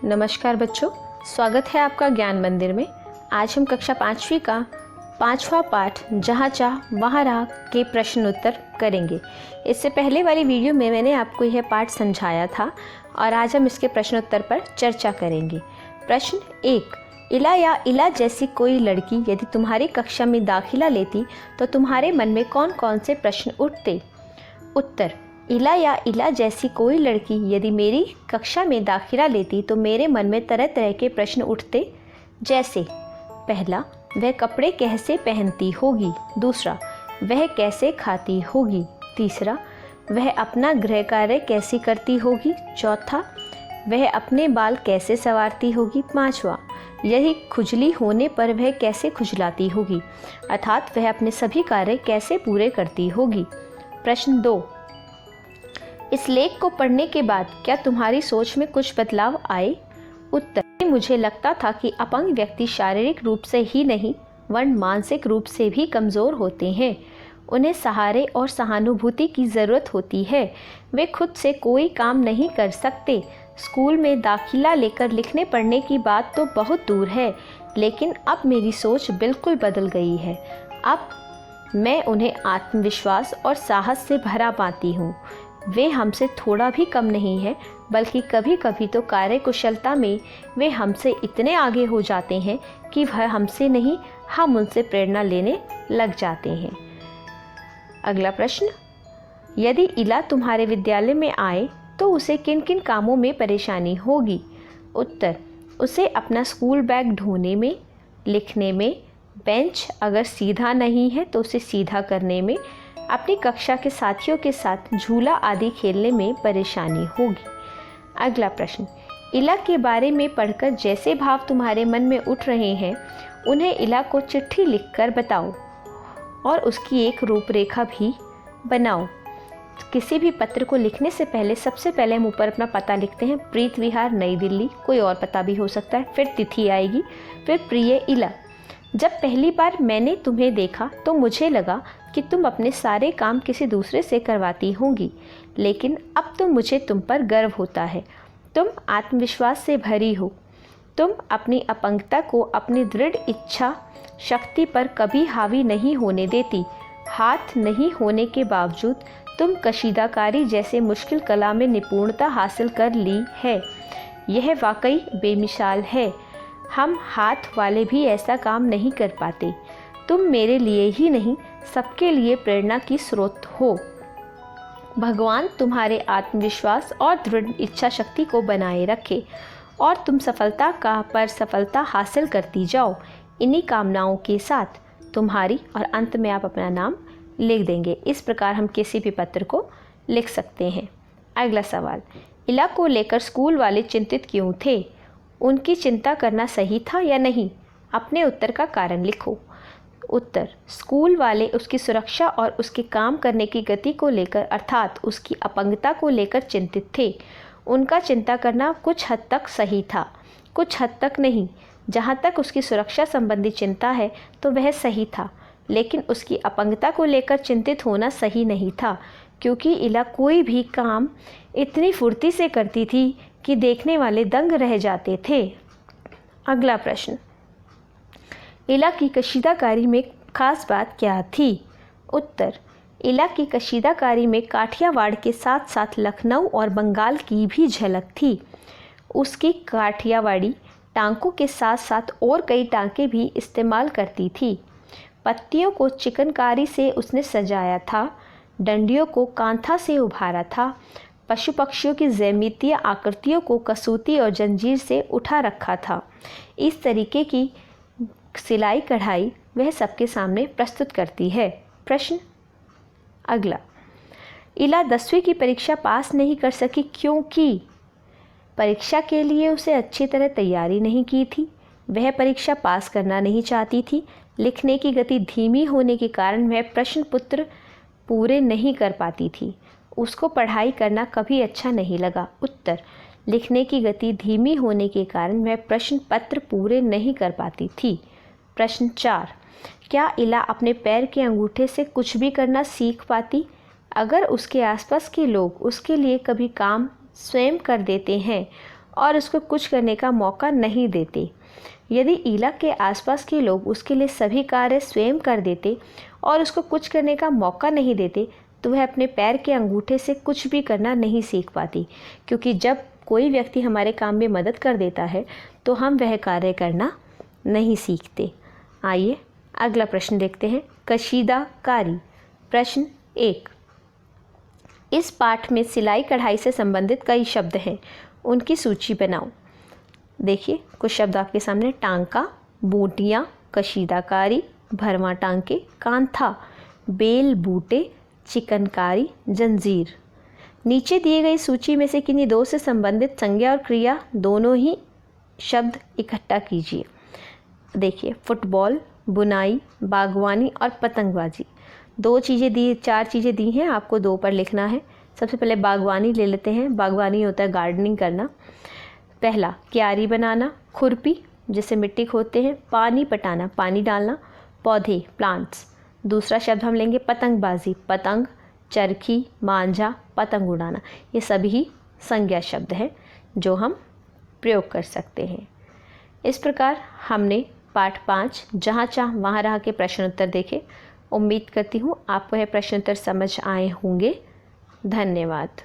नमस्कार बच्चों, स्वागत है आपका ज्ञान मंदिर में। आज हम कक्षा 5वीं का 5वां पाठ जहाँ चाह वहाँ राह के प्रश्न उत्तर करेंगे। इससे पहले वाली वीडियो में मैंने आपको यह पाठ समझाया था और आज हम इसके प्रश्न उत्तर पर चर्चा करेंगे। प्रश्न 1, इला या इला जैसी कोई लड़की यदि तुम्हारी कक्षा में दाखिला लेती तो तुम्हारे मन में कौन कौन से प्रश्न उठते? उत्तर, इला या इला जैसी कोई लड़की यदि मेरी कक्षा में दाखिला लेती तो मेरे मन में तरह तरह के प्रश्न उठते, जैसे पहला, वह कपड़े कैसे पहनती होगी। दूसरा, वह कैसे खाती होगी। तीसरा, वह अपना गृह कार्य कैसे करती होगी। चौथा, वह अपने बाल कैसे संवारती होगी। पांचवा, यदि खुजली होने पर वह कैसे खुजलाती होगी, अर्थात वह अपने सभी कार्य कैसे पूरे करती होगी। प्रश्न 2, इस लेख को पढ़ने के बाद क्या तुम्हारी सोच में कुछ बदलाव आए? उत्तर, मुझे लगता था कि अपंग व्यक्ति शारीरिक रूप से ही नहीं वरन मानसिक रूप से भी कमज़ोर होते हैं। उन्हें सहारे और सहानुभूति की ज़रूरत होती है। वे खुद से कोई काम नहीं कर सकते। स्कूल में दाखिला लेकर लिखने पढ़ने की बात तो बहुत दूर है, लेकिन अब मेरी सोच बिल्कुल बदल गई है। अब मैं उन्हें आत्मविश्वास और साहस से भरा पाती हूँ। वे हमसे थोड़ा भी कम नहीं हैं, बल्कि कभी कभी तो कार्यकुशलता में वे हमसे इतने आगे हो जाते हैं कि वह हमसे नहीं, हम उनसे प्रेरणा लेने लग जाते हैं। अगला प्रश्न, यदि इला तुम्हारे विद्यालय में आए तो उसे किन किन कामों में परेशानी होगी? उत्तर, उसे अपना स्कूल बैग ढोने में, लिखने में, बेंच अगर सीधा नहीं है तो उसे सीधा करने में, अपनी कक्षा के साथियों के साथ झूला आदि खेलने में परेशानी होगी। अगला प्रश्न, इला के बारे में पढ़कर जैसे भाव तुम्हारे मन में उठ रहे हैं उन्हें इला को चिट्ठी लिखकर बताओ और उसकी एक रूपरेखा भी बनाओ। किसी भी पत्र को लिखने से पहले सबसे पहले हम ऊपर अपना पता लिखते हैं, प्रीत विहार नई दिल्ली, कोई और पता भी हो सकता है, फिर तिथि आएगी, फिर प्रिय इला। जब पहली बार मैंने तुम्हें देखा तो मुझे लगा कि तुम अपने सारे काम किसी दूसरे से करवाती होंगी, लेकिन अब तो मुझे तुम पर गर्व होता है। तुम आत्मविश्वास से भरी हो। तुम अपनी अपंगता को अपनी दृढ़ इच्छा शक्ति पर कभी हावी नहीं होने देती। हाथ नहीं होने के बावजूद तुम कशीदाकारी जैसे मुश्किल कला में निपुणता हासिल कर ली है। यह वाकई बेमिसाल है। हम हाथ वाले भी ऐसा काम नहीं कर पाते। तुम मेरे लिए ही नहीं, सबके लिए प्रेरणा की स्रोत हो। भगवान तुम्हारे आत्मविश्वास और दृढ़ इच्छा शक्ति को बनाए रखे और तुम सफलता पर सफलता हासिल करती जाओ। इन्हीं कामनाओं के साथ तुम्हारी, और अंत में आप अपना नाम लिख देंगे। इस प्रकार हम किसी भी पत्र को लिख सकते हैं। अगला सवाल, इला को लेकर स्कूल वाले चिंतित क्यों थे? उनकी चिंता करना सही था या नहीं? अपने उत्तर का कारण लिखो। उत्तर, स्कूल वाले उसकी सुरक्षा और उसके काम करने की गति को लेकर अर्थात उसकी अपंगता को लेकर चिंतित थे। उनका चिंता करना कुछ हद तक सही था, कुछ हद तक नहीं। जहाँ तक उसकी सुरक्षा संबंधी चिंता है तो वह सही था, लेकिन उसकी अपंगता को लेकर चिंतित होना सही नहीं था, क्योंकि इला कोई भी काम इतनी फुर्ती से करती थी कि देखने वाले दंग रह जाते थे। अगला प्रश्न, इला की कशीदाकारी में खास बात क्या थी? उत्तर, इला की कशीदाकारी में काठियावाड़ के साथ साथ लखनऊ और बंगाल की भी झलक थी। उसकी काठियावाड़ी टांकों के साथ साथ और कई टांके भी इस्तेमाल करती थी। पत्तियों को चिकनकारी से उसने सजाया था, डंडियों को कांथा से उभारा था, पशु पक्षियों की ज्यामितीय आकृतियों को कसूती और जंजीर से उठा रखा था। इस तरीके की सिलाई कढ़ाई वह सबके सामने प्रस्तुत करती है। प्रश्न अगला, इला 10वीं की परीक्षा पास नहीं कर सकी क्योंकि? परीक्षा के लिए उसे अच्छी तरह तैयारी नहीं की थी। वह परीक्षा पास करना नहीं चाहती थी। लिखने की गति धीमी होने के कारण वह प्रश्न पत्र पूरे नहीं कर पाती थी। उसको पढ़ाई करना कभी अच्छा नहीं लगा। उत्तर, लिखने की गति धीमी होने के कारण वह प्रश्न पत्र पूरे नहीं कर पाती थी। प्रश्न 4, क्या इला अपने पैर के अंगूठे से कुछ भी करना सीख पाती? अगर उसके आसपास के लोग उसके लिए कभी काम स्वयं कर देते हैं और उसको कुछ करने का मौका नहीं देते। यदि ईला के आसपास के लोग उसके लिए सभी कार्य स्वयं कर देते और उसको कुछ करने का मौका नहीं देते तो वह अपने पैर के अंगूठे से कुछ भी करना नहीं सीख पाती, क्योंकि जब कोई व्यक्ति हमारे काम में मदद कर देता है तो हम वह कार्य करना नहीं सीखते। आइए अगला प्रश्न देखते हैं। कशीदाकारी। प्रश्न 1। इस पाठ में सिलाई कढ़ाई से संबंधित कई शब्द हैं, उनकी सूची बनाओ। देखिए कुछ शब्द आपके सामने। टांका, बूटियाँ, कशीदाकारी, भरवा टांके, कांथा, बेल बूटे, चिकनकारी, जंजीर। नीचे दिए गई सूची में से किन्हीं दो से संबंधित संज्ञा और क्रिया दोनों ही शब्द इकट्ठा कीजिए। देखिए फुटबॉल, बुनाई, बागवानी और पतंगबाजी। चार चीज़ें दी हैं, आपको 2 पर लिखना है। सबसे पहले बागवानी ले लेते हैं। बागवानी होता है गार्डनिंग करना। पहला क्यारी बनाना, खुरपी जिससे मिट्टी खोदते हैं, पानी पटाना, पानी डालना, पौधे प्लांट्स। दूसरा शब्द हम लेंगे पतंगबाजी, पतंग, चरखी, मांझा, पतंग उड़ाना। ये सभी संज्ञा शब्द हैं जो हम प्रयोग कर सकते हैं। इस प्रकार हमने पाठ 5 जहाँ चाह वहाँ रहा के प्रश्न उत्तर देखे। उम्मीद करती हूँ आपको यह प्रश्न उत्तर समझ आए होंगे। धन्यवाद।